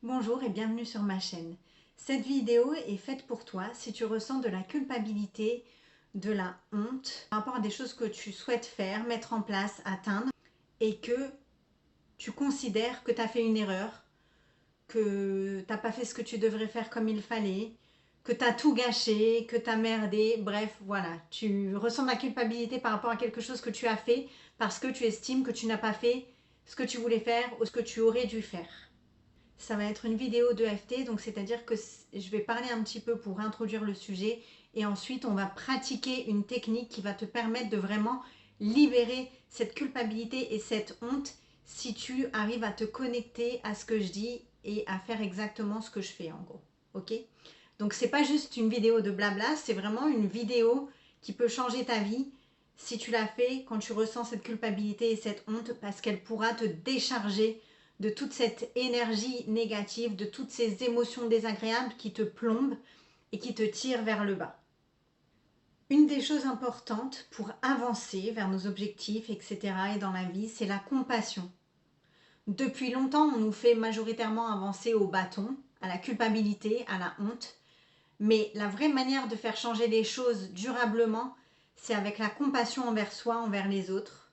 Bonjour et bienvenue sur ma chaîne. Cette vidéo est faite pour toi si tu ressens de la culpabilité, de la honte par rapport à des choses que tu souhaites faire, mettre en place, atteindre et que tu considères que tu as fait une erreur, que tu n'as pas fait ce que tu devrais faire comme il fallait, que tu as tout gâché, que tu as merdé, bref, voilà. Tu ressens de la culpabilité par rapport à quelque chose que tu as fait parce que tu estimes que tu n'as pas fait ce que tu voulais faire ou ce que tu aurais dû faire. Ça va être une vidéo d'EFT, donc c'est-à-dire que je vais parler un petit peu pour introduire le sujet et ensuite on va pratiquer une technique qui va te permettre de vraiment libérer cette culpabilité et cette honte si tu arrives à te connecter à ce que je dis et à faire exactement ce que je fais en gros. Ok? Donc c'est pas juste une vidéo de blabla, c'est vraiment une vidéo qui peut changer ta vie si tu la fais quand tu ressens cette culpabilité et cette honte parce qu'elle pourra te décharger de toute cette énergie négative, de toutes ces émotions désagréables qui te plombent et qui te tirent vers le bas. Une des choses importantes pour avancer vers nos objectifs, etc. et dans la vie, c'est la compassion. Depuis longtemps, on nous fait majoritairement avancer au bâton, à la culpabilité, à la honte. Mais la vraie manière de faire changer les choses durablement, c'est avec la compassion envers soi, envers les autres.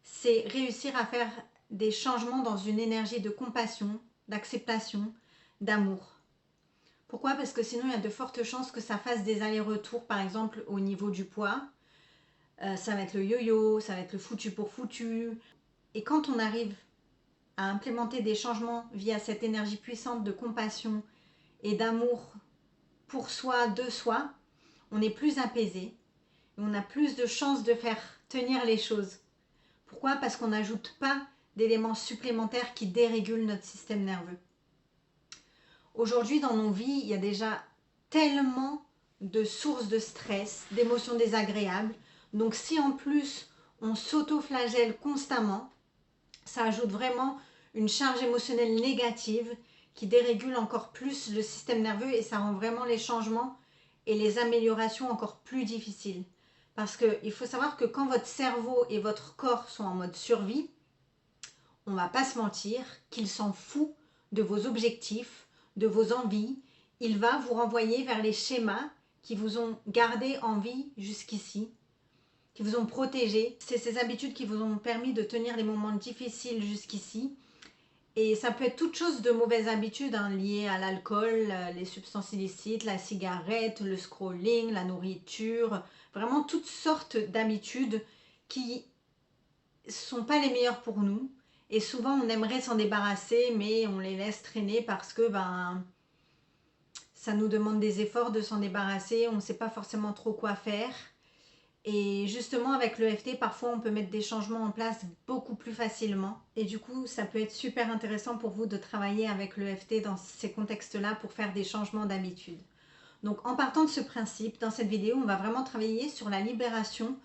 C'est réussir à faire des changements dans une énergie de compassion, d'acceptation, d'amour. Pourquoi? Parce que sinon il y a de fortes chances que ça fasse des allers-retours, par exemple au niveau du poids. Ça va être le yo-yo, ça va être le foutu pour foutu. Et quand on arrive à implémenter des changements via cette énergie puissante de compassion et d'amour pour soi, de soi, on est plus apaisé et on a plus de chances de faire tenir les choses. Pourquoi? Parce qu'on n'ajoute pas d'éléments supplémentaires qui dérégulent notre système nerveux. Aujourd'hui, dans nos vies, il y a déjà tellement de sources de stress, d'émotions désagréables. Donc si en plus on s'auto-flagelle constamment, ça ajoute vraiment une charge émotionnelle négative qui dérégule encore plus le système nerveux et ça rend vraiment les changements et les améliorations encore plus difficiles. Parce qu'il faut savoir que quand votre cerveau et votre corps sont en mode survie, on ne va pas se mentir qu'il s'en fout de vos objectifs, de vos envies. Il va vous renvoyer vers les schémas qui vous ont gardé en vie jusqu'ici, qui vous ont protégé. C'est ces habitudes qui vous ont permis de tenir les moments difficiles jusqu'ici. Et ça peut être toute chose de mauvaises habitudes liées à l'alcool, les substances illicites, la cigarette, le scrolling, la nourriture. Vraiment toutes sortes d'habitudes qui ne sont pas les meilleures pour nous. Et souvent, on aimerait s'en débarrasser, mais on les laisse traîner parce que ça nous demande des efforts de s'en débarrasser. On ne sait pas forcément trop quoi faire. Et justement, avec l'EFT, parfois, on peut mettre des changements en place beaucoup plus facilement. Et du coup, ça peut être super intéressant pour vous de travailler avec l'EFT dans ces contextes-là pour faire des changements d'habitude. Donc, en partant de ce principe, dans cette vidéo, on va vraiment travailler sur la libération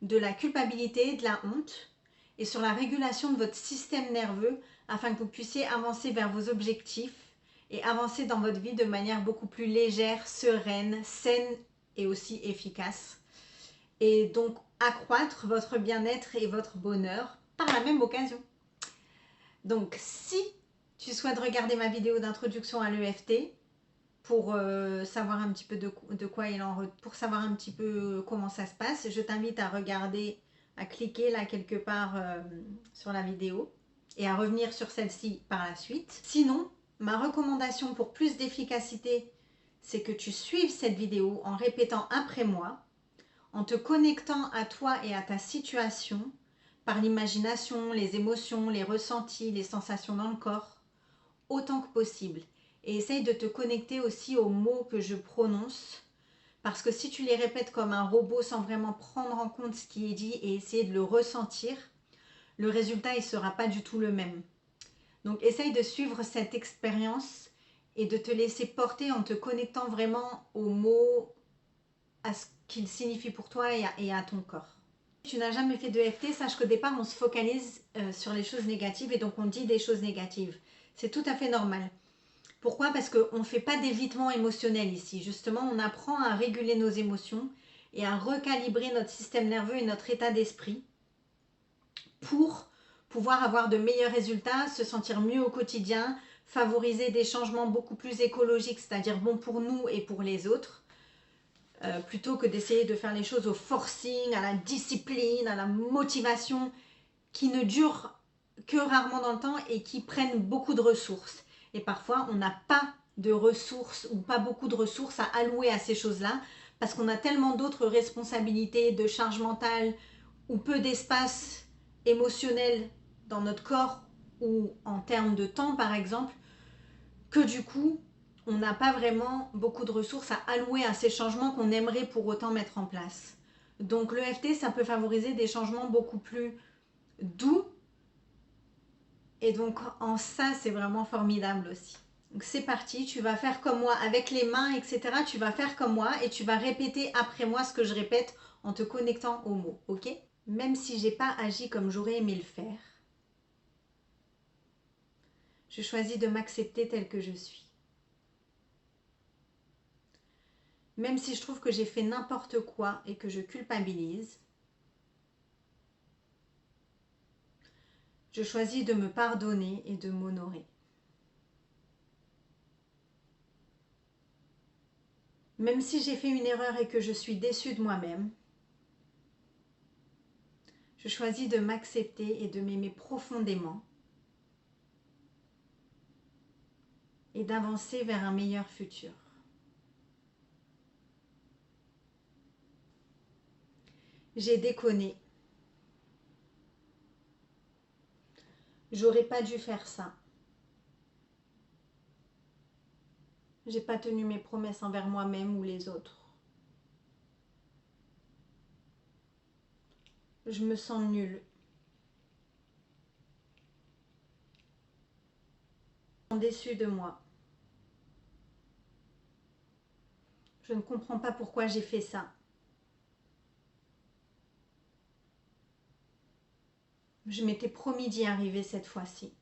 de la culpabilité, de la honte et sur la régulation de votre système nerveux afin que vous puissiez avancer vers vos objectifs et avancer dans votre vie de manière beaucoup plus légère, sereine, saine et aussi efficace. Et donc accroître votre bien-être et votre bonheur par la même occasion. Donc si tu souhaites regarder ma vidéo d'introduction à l'EFT pour savoir un petit peu de quoi il en pour savoir un petit peu comment ça se passe, je t'invite à regarder, à cliquer là quelque part sur la vidéo et à revenir sur celle-ci par la suite. Sinon, ma recommandation pour plus d'efficacité, c'est que tu suives cette vidéo en répétant après moi, en te connectant à toi et à ta situation par l'imagination, les émotions, les ressentis, les sensations dans le corps, autant que possible. Et essaye de te connecter aussi aux mots que je prononce, parce que si tu les répètes comme un robot sans vraiment prendre en compte ce qui est dit et essayer de le ressentir, le résultat il ne sera pas du tout le même. Donc essaye de suivre cette expérience et de te laisser porter en te connectant vraiment aux mots, à ce qu'il signifie pour toi et à ton corps. Si tu n'as jamais fait de EFT, sache qu'au départ on se focalise sur les choses négatives et donc on dit des choses négatives. C'est tout à fait normal. Pourquoi? Parce qu'on ne fait pas d'évitement émotionnel ici. Justement, on apprend à réguler nos émotions et à recalibrer notre système nerveux et notre état d'esprit pour pouvoir avoir de meilleurs résultats, se sentir mieux au quotidien, favoriser des changements beaucoup plus écologiques, c'est-à-dire bons pour nous et pour les autres, plutôt que d'essayer de faire les choses au forcing, à la discipline, à la motivation, qui ne durent que rarement dans le temps et qui prennent beaucoup de ressources. Et parfois, on n'a pas de ressources ou pas beaucoup de ressources à allouer à ces choses-là parce qu'on a tellement d'autres responsabilités, de charge mentale ou peu d'espace émotionnel dans notre corps ou en termes de temps par exemple, que du coup, on n'a pas vraiment beaucoup de ressources à allouer à ces changements qu'on aimerait pour autant mettre en place. Donc l'EFT, ça peut favoriser des changements beaucoup plus doux. Et donc en ça, c'est vraiment formidable aussi. Donc c'est parti, tu vas faire comme moi avec les mains, etc. Tu vas faire comme moi et tu vas répéter après moi ce que je répète en te connectant aux mots, ok? Même si j'ai pas agi comme j'aurais aimé le faire, je choisis de m'accepter telle que je suis. Même si je trouve que j'ai fait n'importe quoi et que je culpabilise, je choisis de me pardonner et de m'honorer. Même si j'ai fait une erreur et que je suis déçue de moi-même, je choisis de m'accepter et de m'aimer profondément et d'avancer vers un meilleur futur. J'ai déconné. J'aurais pas dû faire ça. J'ai pas tenu mes promesses envers moi-même ou les autres. Je me sens nulle. Je suis déçue de moi. Je ne comprends pas pourquoi j'ai fait ça. Je m'étais promis d'y arriver cette fois-ci.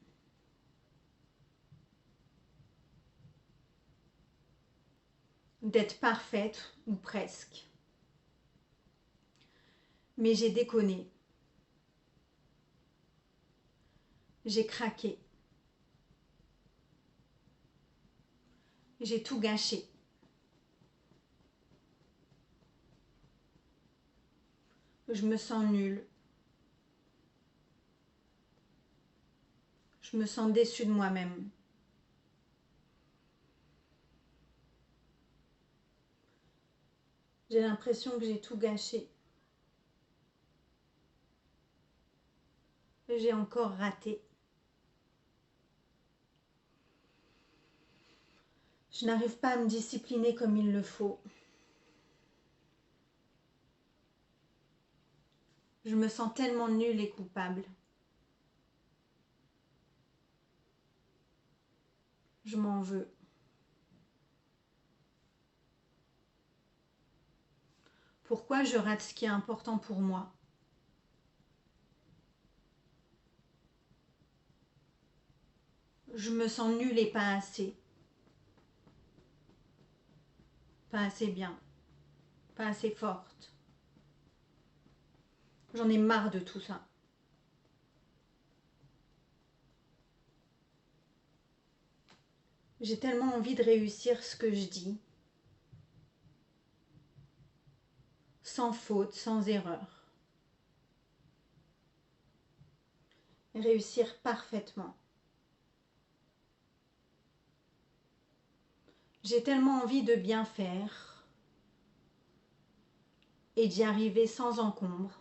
D'être parfaite ou presque. Mais j'ai déconné. J'ai craqué. J'ai tout gâché. Je me sens nulle. Je me sens déçue de moi-même. J'ai l'impression que j'ai tout gâché. J'ai encore raté. Je n'arrive pas à me discipliner comme il le faut. Je me sens tellement nulle et coupable. Je m'en veux. Pourquoi je rate ce qui est important pour moi? Je me sens nulle et pas assez. Pas assez bien. Pas assez forte. J'en ai marre de tout ça. J'ai tellement envie de réussir ce que je dis. Sans faute, sans erreur. Réussir parfaitement. J'ai tellement envie de bien faire et d'y arriver sans encombre,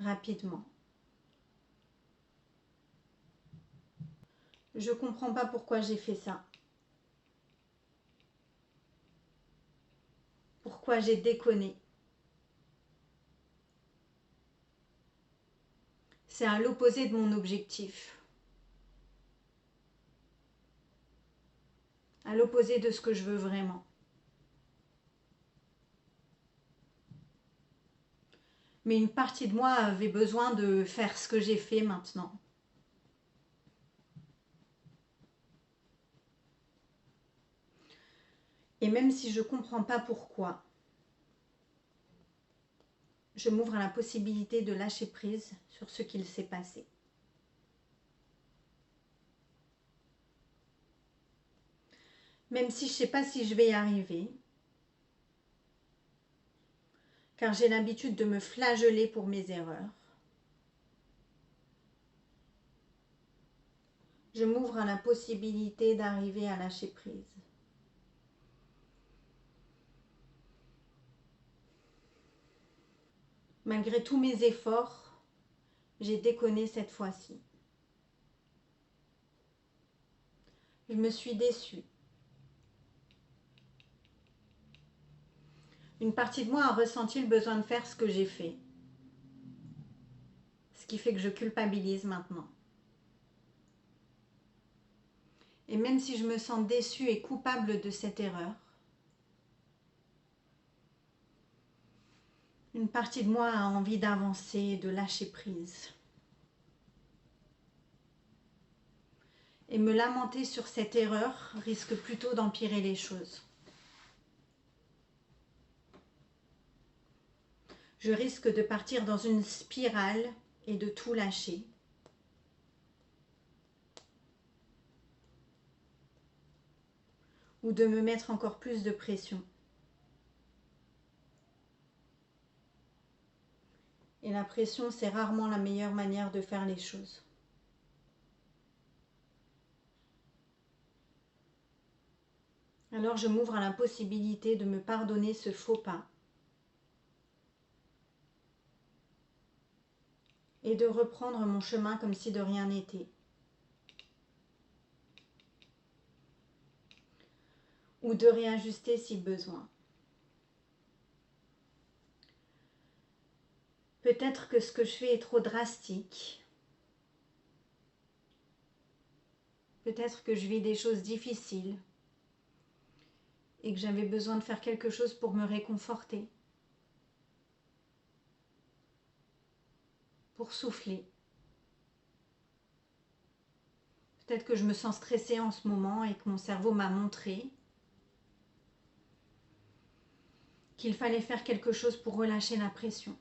rapidement. Je comprends pas pourquoi j'ai fait ça. Pourquoi j'ai déconné. C'est à l'opposé de mon objectif. À l'opposé de ce que je veux vraiment. Mais une partie de moi avait besoin de faire ce que j'ai fait maintenant. Et même si je ne comprends pas pourquoi, je m'ouvre à la possibilité de lâcher prise sur ce qu'il s'est passé. même si je ne sais pas si je vais y arriver, car j'ai l'habitude de me flageller pour mes erreurs. Je m'ouvre à la possibilité d'arriver à lâcher prise. Malgré tous mes efforts, j'ai déconné cette fois-ci. Je me suis déçue. Une partie de moi a ressenti le besoin de faire ce que j'ai fait. Ce qui fait que je culpabilise maintenant. Et même si je me sens déçue et coupable de cette erreur, une partie de moi a envie d'avancer et de lâcher prise. Et me lamenter sur cette erreur risque plutôt d'empirer les choses. Je risque de partir dans une spirale et de tout lâcher. Ou de me mettre encore plus de pression. Et la pression, c'est rarement la meilleure manière de faire les choses. Alors je m'ouvre à la possibilité de me pardonner ce faux pas. Et de reprendre mon chemin comme si de rien n'était. Ou de réajuster si besoin. Peut-être que ce que je fais est trop drastique. Peut-être que je vis des choses difficiles et que j'avais besoin de faire quelque chose pour me réconforter, pour souffler. Peut-être que je me sens stressée en ce moment et que mon cerveau m'a montré qu'il fallait faire quelque chose pour relâcher la pression.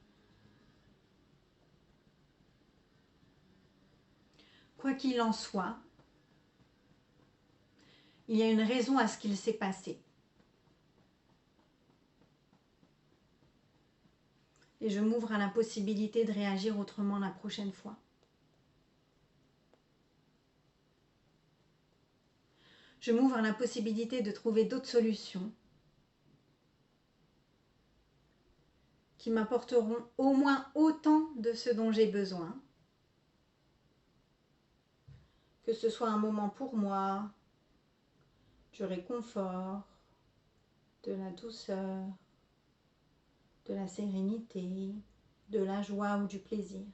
Quoi qu'il en soit, il y a une raison à ce qu'il s'est passé. Et je m'ouvre à la possibilité de réagir autrement la prochaine fois. Je m'ouvre à la possibilité de trouver d'autres solutions qui m'apporteront au moins autant de ce dont j'ai besoin. Que ce soit un moment pour moi, du réconfort, de la douceur, de la sérénité, de la joie ou du plaisir.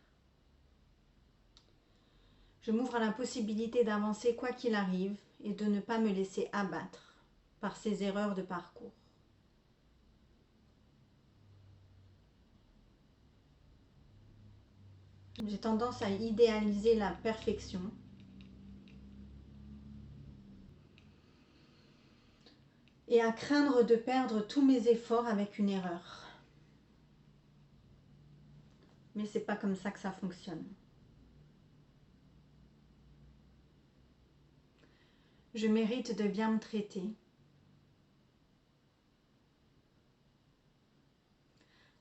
Je m'ouvre à la possibilité d'avancer quoi qu'il arrive et de ne pas me laisser abattre par ces erreurs de parcours. J'ai tendance à idéaliser la perfection. Et à craindre de perdre tous mes efforts avec une erreur. Mais c'est pas comme ça que ça fonctionne. Je mérite de bien me traiter.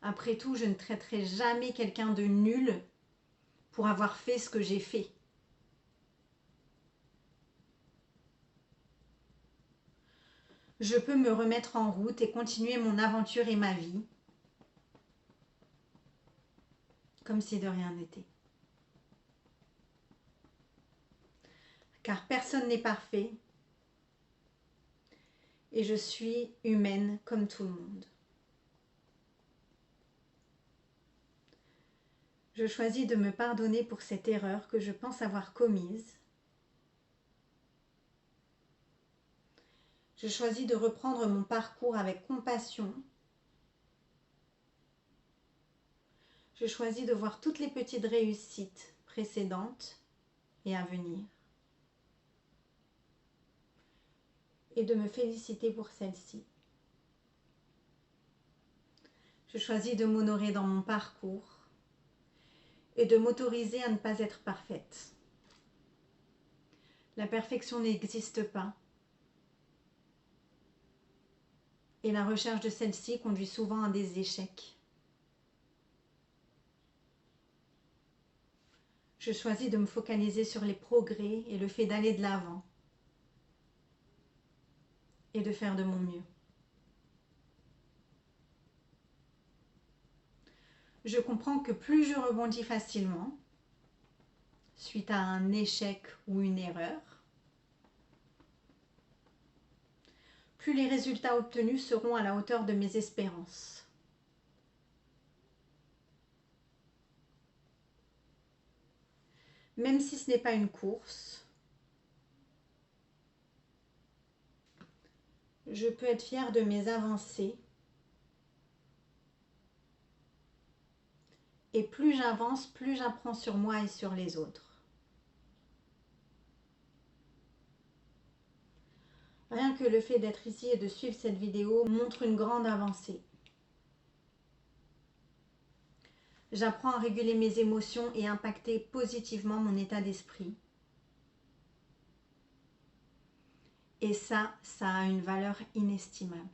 Après tout, je ne traiterai jamais quelqu'un de nul pour avoir fait ce que j'ai fait. Je peux me remettre en route et continuer mon aventure et ma vie comme si de rien n'était. Car personne n'est parfait et je suis humaine comme tout le monde. Je choisis de me pardonner pour cette erreur que je pense avoir commise. Je choisis de reprendre mon parcours avec compassion. Je choisis de voir toutes les petites réussites précédentes et à venir. Et de me féliciter pour celle-ci. Je choisis de m'honorer dans mon parcours et de m'autoriser à ne pas être parfaite. La perfection n'existe pas. Et la recherche de celle-ci conduit souvent à des échecs. Je choisis de me focaliser sur les progrès et le fait d'aller de l'avant et de faire de mon mieux. Je comprends que plus je rebondis facilement suite à un échec ou une erreur, plus les résultats obtenus seront à la hauteur de mes espérances. Même si ce n'est pas une course, je peux être fière de mes avancées. Et plus j'avance, plus j'apprends sur moi et sur les autres. Rien que le fait d'être ici et de suivre cette vidéo montre une grande avancée. J'apprends à réguler mes émotions et impacter positivement mon état d'esprit. Et ça a une valeur inestimable.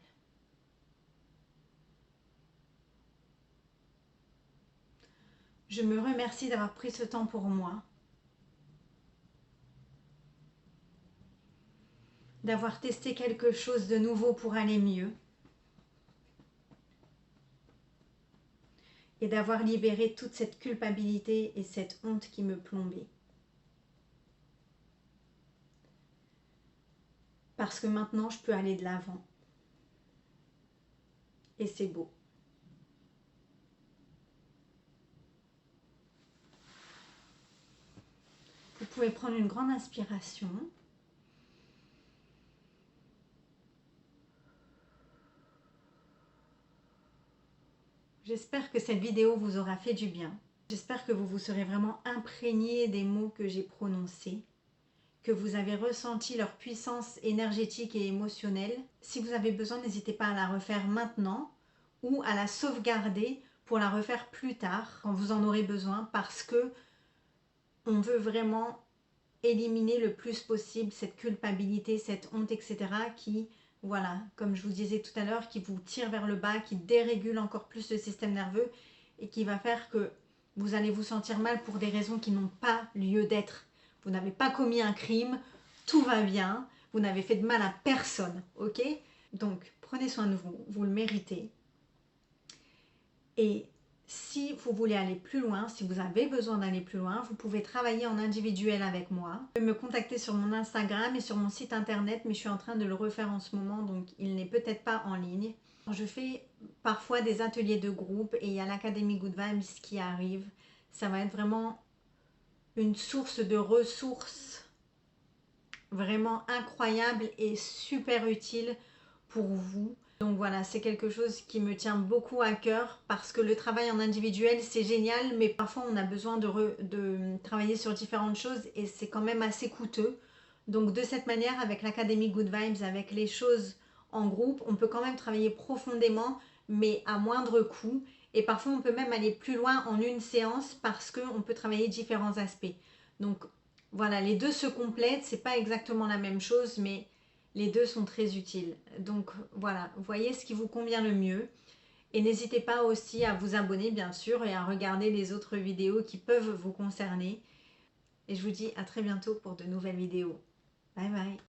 Je me remercie d'avoir pris ce temps pour moi, d'avoir testé quelque chose de nouveau pour aller mieux et d'avoir libéré toute cette culpabilité et cette honte qui me plombait. Parce que maintenant, je peux aller de l'avant. Et c'est beau. Vous pouvez prendre une grande inspiration. J'espère que cette vidéo vous aura fait du bien. J'espère que vous vous serez vraiment imprégné des mots que j'ai prononcés, que vous avez ressenti leur puissance énergétique et émotionnelle. Si vous avez besoin, n'hésitez pas à la refaire maintenant ou à la sauvegarder pour la refaire plus tard quand vous en aurez besoin, parce que on veut vraiment éliminer le plus possible cette culpabilité, cette honte, etc. qui, voilà, comme je vous disais tout à l'heure, qui vous tire vers le bas, qui dérégule encore plus le système nerveux et qui va faire que vous allez vous sentir mal pour des raisons qui n'ont pas lieu d'être. Vous n'avez pas commis un crime, tout va bien, vous n'avez fait de mal à personne, ok? Donc, prenez soin de vous, vous le méritez. Et si vous voulez aller plus loin, si vous avez besoin d'aller plus loin, vous pouvez travailler en individuel avec moi. Vous pouvez me contacter sur mon Instagram et sur mon site internet, mais je suis en train de le refaire en ce moment, donc il n'est peut-être pas en ligne. Je fais parfois des ateliers de groupe et il y a l'Académie Good Vibes qui arrive. Ça va être vraiment une source de ressources vraiment incroyable et super utile pour vous. Donc voilà, c'est quelque chose qui me tient beaucoup à cœur parce que le travail en individuel, c'est génial, mais parfois on a besoin de travailler sur différentes choses et c'est quand même assez coûteux. Donc de cette manière, avec l'Académie Good Vibes, avec les choses en groupe, on peut quand même travailler profondément, mais à moindre coût. Et parfois, on peut même aller plus loin en une séance parce qu'on peut travailler différents aspects. Donc voilà, les deux se complètent, c'est pas exactement la même chose, mais les deux sont très utiles. Donc voilà, voyez ce qui vous convient le mieux. Et n'hésitez pas aussi à vous abonner bien sûr et à regarder les autres vidéos qui peuvent vous concerner. Et je vous dis à très bientôt pour de nouvelles vidéos. Bye bye.